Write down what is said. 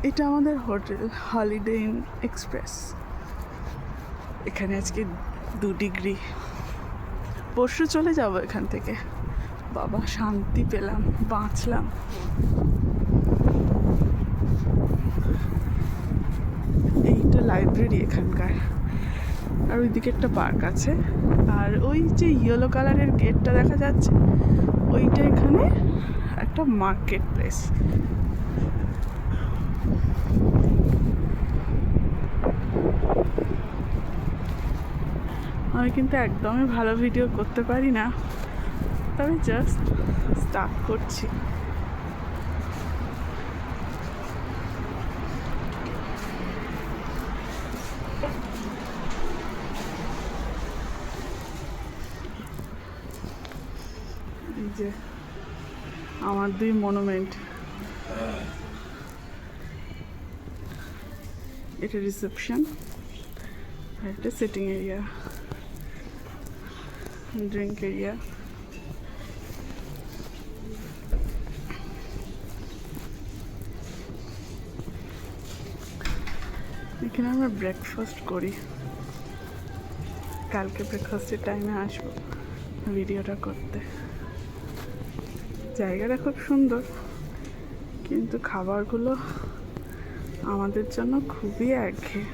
এটা আমাদের hotel holiday in express. এখানে আজকে 2 ডিগ্রি। পরশু চলে যাব এখান থেকে। বাবা শান্তি পেলাম, বাঁচলাম। এইটা লাইব্রেরি এখানকার, আর ওইদিকে একটা পার্ক আছে। আর ওই যে ইয়েলো কালারের গেটটা দেখা যাচ্ছে, ওইটা এখানে একটা মার্কেট প্লেস। আমি কিন্তু একদমই ভালো ভিডিও করতে পারি না, তবে জাস্ট স্টার্ট করছি। এই যে আমার 2 মনুমেন্ট, এটা রিসেপশন আর এটা সিটিং এরিয়া, ড্রিঙ্ক এরিয়া। এখানে আমরা ব্রেকফাস্ট করি। কালকে ব্রেকফাস্টের টাইমে আসবো ভিডিওটা করতে। জায়গাটা খুব সুন্দর, কিন্তু খাবারগুলো আমাদের জন্য খুবই একঘেয়ে।